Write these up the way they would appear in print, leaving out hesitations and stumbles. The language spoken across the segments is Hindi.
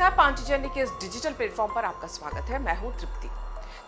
नमस्कार, पांचजन्य के इस डिजिटल प्लेटफॉर्म पर आपका स्वागत है। मैं हूं तृप्ति।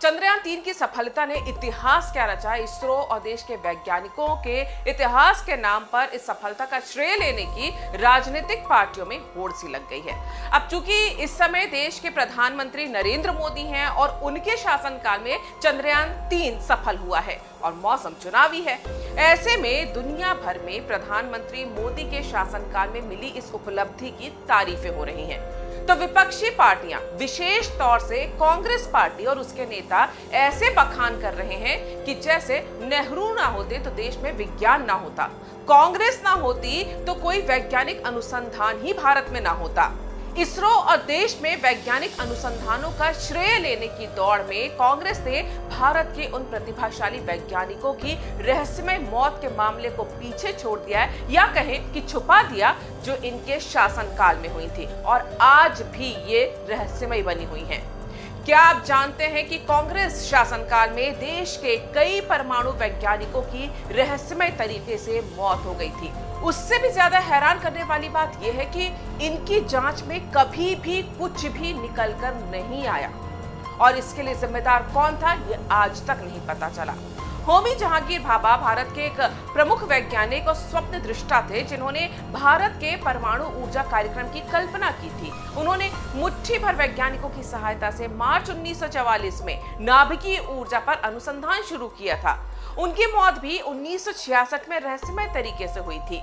चंद्रयान 3 की सफलता ने इतिहास क्या रचा। इसरो और देश के वैज्ञानिकों के इतिहास के नाम पर इस सफलता का श्रेय लेने की राजनीतिक पार्टियों में होड़ सी लग गई है। अब चूंकि इस समय देश के प्रधानमंत्री नरेंद्र मोदी हैं और उनके शासनकाल में चंद्रयान 3 सफल हुआ है और मौसम चुनावी है, ऐसे में दुनिया भर में प्रधानमंत्री मोदी के शासनकाल में मिली इस उपलब्धि की तारीफें हो रही हैं। तो विपक्षी पार्टियां, विशेष तौर से कांग्रेस पार्टी और उसके नेता ऐसे बखान कर रहे हैं कि जैसे नेहरू ना होते तो देश में विज्ञान ना होता, कांग्रेस ना होती तो कोई वैज्ञानिक अनुसंधान ही भारत में ना होता। इसरो और देश में वैज्ञानिक अनुसंधानों का श्रेय लेने की दौड़ में कांग्रेस ने भारत के उन प्रतिभाशाली वैज्ञानिकों की रहस्यमय मौत के मामले को पीछे छोड़ दिया है, या कहें कि छुपा दिया, जो इनके शासनकाल में हुई थी और आज भी ये रहस्यमय बनी हुई हैं। क्या आप जानते हैं कि कांग्रेस शासनकाल में देश के कई परमाणु वैज्ञानिकों की रहस्यमय तरीके से मौत हो गई थी। उससे भी ज्यादा हैरान करने वाली बात यह है कि इनकी जांच में कभी भी कुछ भी निकलकर नहीं आया और इसके लिए जिम्मेदार कौन था, ये आज तक नहीं पता चला। होमी जहांगीर भाभा भारत के एक प्रमुख वैज्ञानिक और स्वप्न दृष्टा थे, जिन्होंने भारत के परमाणु ऊर्जा कार्यक्रम की कल्पना की थी। उन्होंने मुट्ठी भर वैज्ञानिकों की सहायता से मार्च 1944 में नाभिकीय ऊर्जा पर अनुसंधान शुरू किया था। उनकी मौत भी 1966 में रहस्यमय तरीके से हुई थी।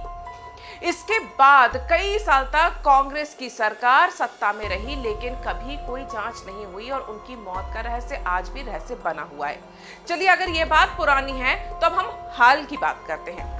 इसके बाद कई साल तक कांग्रेस की सरकार सत्ता में रही, लेकिन कभी कोई जांच नहीं हुई और उनकी मौत का रहस्य आज भी रहस्य बना हुआ है। चलिए, अगर ये बात पुरानी है तो अब हम हाल की बात करते हैं।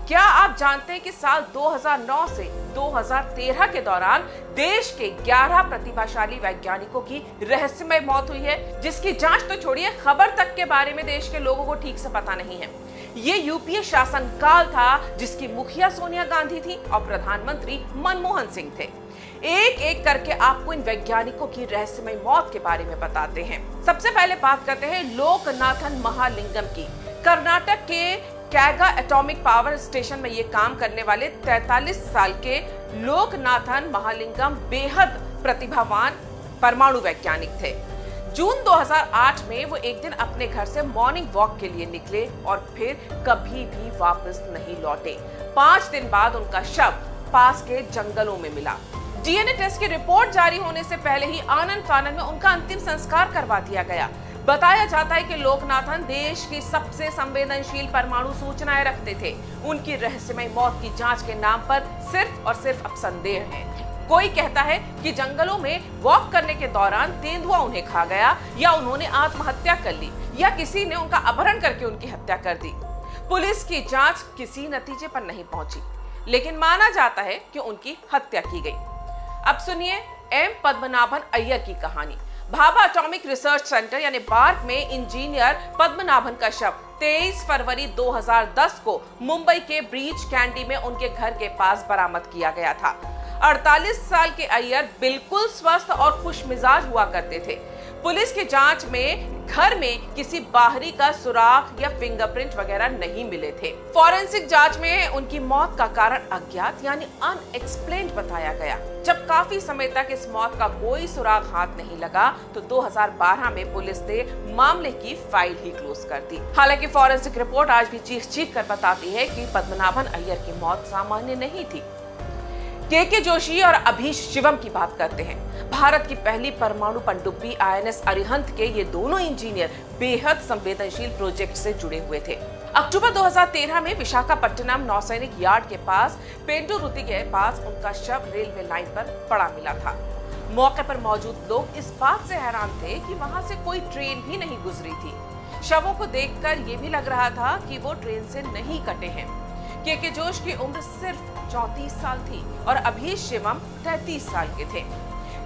क्या आप जानते हैं कि साल 2009 से 2013 के दौरान देश के 11 प्रतिभाशाली वैज्ञानिकों की रहस्यमय मौत हुई है, जिसकी जांच तो छोड़िए, खबर तक के बारे में देश के लोगों को ठीक से पता नहीं है। ये यूपीए शासनकाल था जिसकी मुखिया सोनिया गांधी थी और प्रधानमंत्री मनमोहन सिंह थे। एक एक करके आपको इन वैज्ञानिकों की रहस्यमय मौत के बारे में बताते हैं। सबसे पहले बात करते हैं लोकनाथन महालिंगम की। कर्नाटक के कैगा एटॉमिक पावर स्टेशन में ये काम करने वाले 43 साल के लोकनाथन महालिंगम बेहद प्रतिभावान परमाणु वैज्ञानिक थे। जून 2008 में वो एक दिन अपने घर से मॉर्निंग वॉक के लिए निकले और फिर कभी भी वापस नहीं लौटे। 5 दिन बाद उनका शव पास के जंगलों में मिला। डीएनए टेस्ट की रिपोर्ट जारी होने से पहले ही आनन फानन में उनका अंतिम संस्कार करवा दिया गया। बताया जाता है कि लोकनाथन देश की सबसे संवेदनशील परमाणु सूचनाएं रखते थे। उनकी रहस्यमय मौत की जांच के नाम पर सिर्फ और सिर्फ अब संदेह है। कोई कहता है कि जंगलों में वॉक करने के दौरान तेंदुआ उन्हें खा गया, या उन्होंने आत्महत्या कर ली, या किसी ने उनका अपहरण करके उनकी हत्या कर दी। पुलिस की जांच किसी नतीजे पर नहीं पहुंची, लेकिन माना जाता है कि उनकी हत्या की गई। अब सुनिए एम पद्मनाभन अय्यर की कहानी। भाभा एटॉमिक रिसर्च सेंटर यानी बार्क में इंजीनियर पद्मनाभन का शव 23 फरवरी 2010 को मुंबई के ब्रीच कैंडी में उनके घर के पास बरामद किया गया था। 48 साल के अय्यर बिल्कुल स्वस्थ और खुशमिजाज हुआ करते थे। पुलिस की जांच में घर में किसी बाहरी का सुराग या फिंगरप्रिंट वगैरह नहीं मिले थे। फॉरेंसिक जांच में उनकी मौत का कारण अज्ञात यानी अनएक्सप्लेन्ड बताया गया। जब काफी समय तक इस मौत का कोई सुराग हाथ नहीं लगा तो 2012 में पुलिस ने मामले की फाइल ही क्लोज कर दी। हालांकि फॉरेंसिक रिपोर्ट आज भी चीख कर बताती है कि पद्मनाभन अय्यर की मौत सामान्य नहीं थी। के जोशी और अभीश शिवम की बात करते हैं। भारत की पहली परमाणु पनडुब्बी आईएनएस अरिहंत के ये दोनों इंजीनियर बेहद संवेदनशील प्रोजेक्ट से जुड़े हुए थे। अक्टूबर 2013 में विशाखापट्टनम नौसैनिक यार्ड के पास पेंडुरुति के पास उनका शव रेलवे लाइन पर पड़ा मिला था। मौके पर मौजूद लोग इस बात से हैरान थे कि वहां से कोई ट्रेन भी नहीं गुजरी थी। शवों को देखकर ये भी लग रहा था कि वो ट्रेन से नहीं कटे हैं। के जोश की उम्र सिर्फ 34 साल थी और अभीश शिवम 33 साल के थे।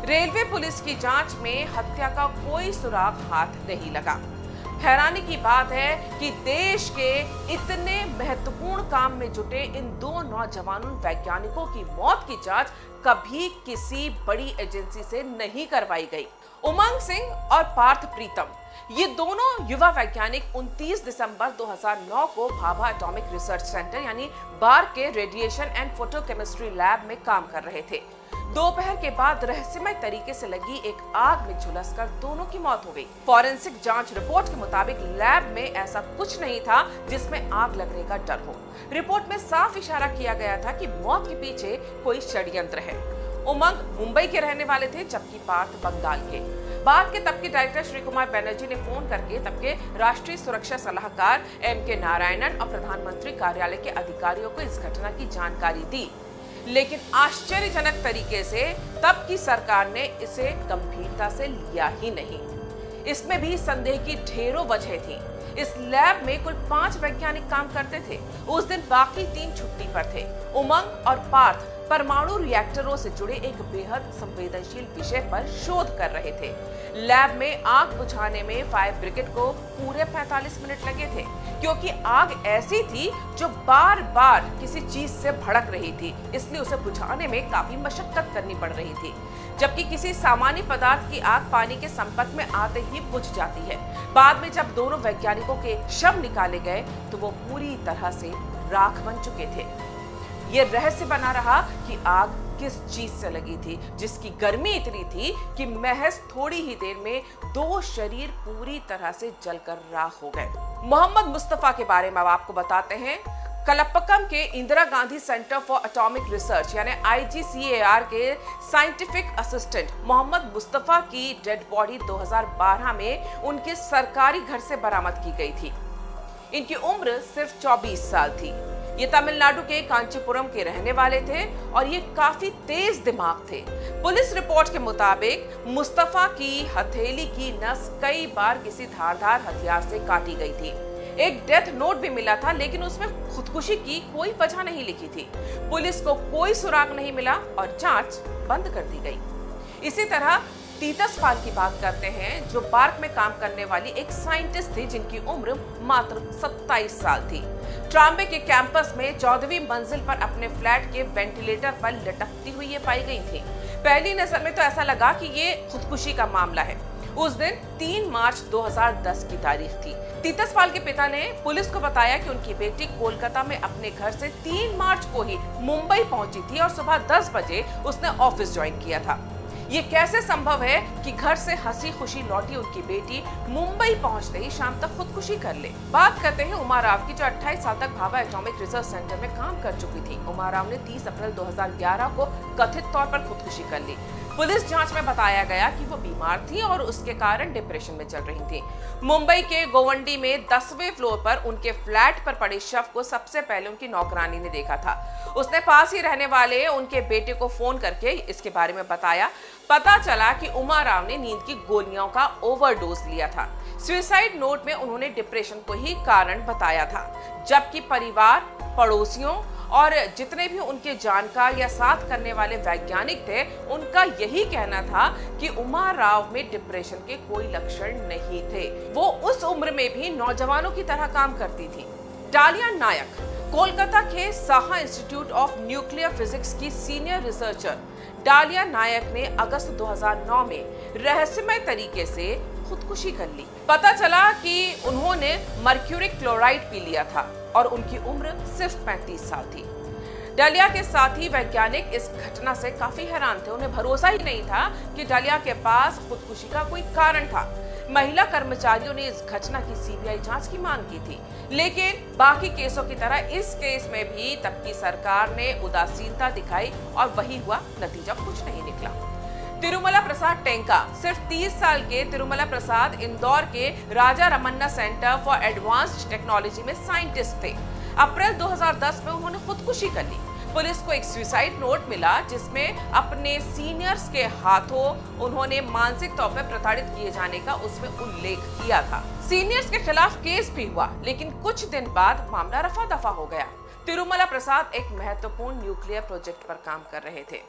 रेलवे पुलिस की जांच में हत्या का कोई सुराग हाथ नहीं लगा। हैरानी की बात है कि देश के इतने महत्वपूर्ण काम में जुटे इन दो नौजवानों वैज्ञानिकों की मौत की जांच कभी किसी बड़ी एजेंसी से नहीं करवाई गई। उमंग सिंह और पार्थ प्रीतम, ये दोनों युवा वैज्ञानिक 29 दिसंबर 2009 को भाभा एटॉमिक रिसर्च सेंटर यानी बार्क के रेडिएशन एंड फोटोकेमिस्ट्री लैब में काम कर रहे थे। दोपहर के बाद रहस्यमय तरीके से लगी एक आग में झुलसकर दोनों की मौत हो गई। फॉरेंसिक जांच रिपोर्ट के मुताबिक लैब में ऐसा कुछ नहीं था जिसमें आग लगने का डर हो। रिपोर्ट में साफ इशारा किया गया था कि मौत के पीछे कोई षड्यंत्र है। उमंग मुंबई के रहने वाले थे, जबकि पार्थ बंगाल के। बाद के तब के डायरेक्टर श्री कुमार बनर्जी ने फोन करके तब के राष्ट्रीय सुरक्षा सलाहकार M.K. नारायणन और प्रधानमंत्री कार्यालय के अधिकारियों को इस घटना की जानकारी दी, लेकिन आश्चर्यजनक तरीके से तब की सरकार ने इसे गंभीरता से लिया ही नहीं। इसमें भी संदेह की ढेरों वजह थी। इस लैब में कुल 5 वैज्ञानिक काम करते थे। उस दिन बाकी 3 छुट्टी पर थे। उमंग और पार्थ परमाणु रिएक्टरों से जुड़े एक बेहद संवेदनशील विषय पर शोध कर रहे थे। लैब में आग बुझाने में फायर ब्रिगेड को पूरे 45 मिनट लगे थे, क्योंकि आग ऐसी थी जो बार बार किसी चीज से भड़क रही थी, इसलिए उसे बुझाने में काफी मशक्कत करनी पड़ रही थी। जबकि किसी सामान्य पदार्थ की आग पानी के संपर्क में आते ही बुझ जाती है। बाद में जब दोनों वैज्ञानिकों के शव निकाले गए तो वो पूरी तरह से राख बन चुके थे। ये रहस्य बना रहा कि आग किस चीज से लगी थी, जिसकी गर्मी इतनी थी कि महज थोड़ी ही देर में 2 शरीर पूरी तरह से जलकर राख हो गए। मोहम्मद मुस्तफा के बारे में अब आपको बताते हैं। कलपक्कम के Indira Gandhi centre for atomic research यानी IGCAR के साइंटिफिक असिस्टेंट मोहम्मद मुस्तफा की डेड बॉडी 2012 में उनके सरकारी घर से बरामद की गई थी। इनकी उम्र सिर्फ 24 साल थी। ये तमिलनाडु के कांचीपुरम के रहने वाले थे और ये काफी तेज दिमाग थे। पुलिस रिपोर्ट के मुताबिक मुस्तफा की हथेली की नस कई बार किसी धारदार हथियार से काटी गई थी। एक डेथ नोट भी मिला था, लेकिन उसमें खुदकुशी की कोई वजह नहीं लिखी थी। पुलिस को कोई सुराग नहीं मिला और जांच बंद कर दी गई। इसी तरह तीतस पाल की बात करते हैं, जो पार्क में काम करने वाली एक साइंटिस्ट थी जिनकी उम्र मात्र 27 साल थी। ट्राम्बे के कैंपस में 14वीं मंजिल पर अपने फ्लैट के वेंटिलेटर पर लटकती हुई ये पाई गई थी। पहली नजर में तो ऐसा लगा कि ये खुदकुशी का मामला है। उस दिन 3 मार्च 2010 की तारीख थी। तीतस पाल के पिता ने पुलिस को बताया कि उनकी बेटी कोलकाता में अपने घर से 3 मार्च को ही मुंबई पहुंची थी और सुबह 10 बजे उसने ऑफिस ज्वाइन किया था। ये कैसे संभव है कि घर से हंसी खुशी लौटी उनकी बेटी मुंबई पहुंचते ही शाम तक खुदकुशी कर ले। बात करते हैं उमा राव की, जो 28 साल तक भाभा एटॉमिक रिसर्च सेंटर में काम कर चुकी थी। उमा राव ने 30 अप्रैल 2011 को कथित तौर पर खुदकुशी कर ली। पुलिस जांच में बताया गया कि वो बीमार थी और उसके कारण डिप्रेशन में चल रही थी। मुंबई के गोवंडी में 10वें फ्लोर पर उनके फ्लैट पर पड़े शव को सबसे पहले उनकी नौकरानी ने देखा था। उसने पास ही रहने वाले उनके बेटे को फोन करके इसके बारे में बताया। पता चला कि उमा राव ने नींद की गोलियों का ओवरडोज लिया था। सुसाइड नोट में उन्होंने डिप्रेशन को ही कारण बताया था, जबकि परिवार, पड़ोसियों और जितने भी उनके जानकार या साथ करने वाले वैज्ञानिक थे, उनका यही कहना था कि उमा राव में डिप्रेशन के कोई लक्षण नहीं थे। वो उस उम्र में भी नौजवानों की तरह काम करती थी। डालिया नायक कोलकाता के Saha institute of nuclear physics की सीनियर रिसर्चर डालिया नायक ने अगस्त 2009 में रहस्यमय तरीके से खुदकुशी कर ली। पता चला कि उन्होंने मर्क्यूरिक क्लोराइड पी लिया था और उनकी उम्र सिर्फ 35 साल थी। डालिया के साथी वैज्ञानिक इस घटना से काफी हैरान थे। उन्हें भरोसा ही नहीं था कि डालिया के पास खुदकुशी का कोई कारण था। महिला कर्मचारियों ने इस घटना की सीबीआई जांच की मांग की थी, लेकिन बाकी केसों की तरह इस केस में भी तब की सरकार ने उदासीनता दिखाई और वही हुआ, नतीजा कुछ नहीं निकला। तिरुमला प्रसाद टेंका सिर्फ 30 साल के तिरुमला प्रसाद इंदौर के Raja Ramanna centre for advanced technology में साइंटिस्ट थे। अप्रैल 2010 में उन्होंने खुदकुशी कर ली। पुलिस को एक सुसाइड नोट मिला जिसमें अपने सीनियर्स के हाथों उन्होंने मानसिक तौर पर प्रताड़ित किए जाने का उसमें उल्लेख किया था। सीनियर्स के खिलाफ केस भी हुआ, लेकिन कुछ दिन बाद मामला रफा दफा हो गया। तिरुमला प्रसाद एक महत्वपूर्ण न्यूक्लियर प्रोजेक्ट पर काम कर रहे थे।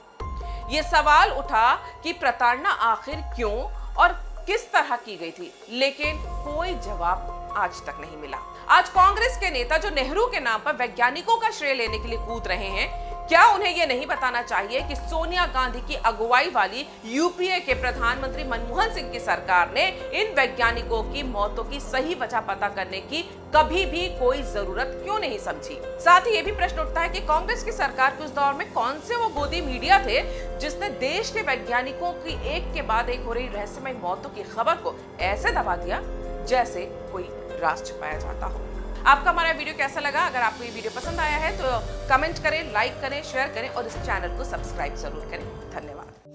ये सवाल उठा कि प्रताड़ना आखिर क्यों और किस तरह की गई थी, लेकिन कोई जवाब आज तक नहीं मिला। आज कांग्रेस के नेता जो नेहरू के नाम पर वैज्ञानिकों का श्रेय लेने के लिए कूद रहे हैं, क्या उन्हें यह नहीं बताना चाहिए कि सोनिया गांधी की अगुवाई वाली यूपीए के प्रधानमंत्री मनमोहन सिंह की सरकार ने इन वैज्ञानिकों की मौतों की सही वजह पता करने की कभी भी कोई जरूरत क्यों नहीं समझी? साथ ही यह भी प्रश्न उठता है कि कांग्रेस की सरकार के उस दौर में कौन से वो गोदी मीडिया थे जिसने देश के वैज्ञानिकों की एक के बाद एक हो रही रहस्यमय मौतों की खबर को ऐसे दबा दिया जैसे कोई राज छुपाया जाता हो। आपका हमारा वीडियो कैसा लगा? अगर आपको ये वीडियो पसंद आया है तो कमेंट करें, लाइक करें, शेयर करें और इस चैनल को सब्सक्राइब जरूर करें। धन्यवाद।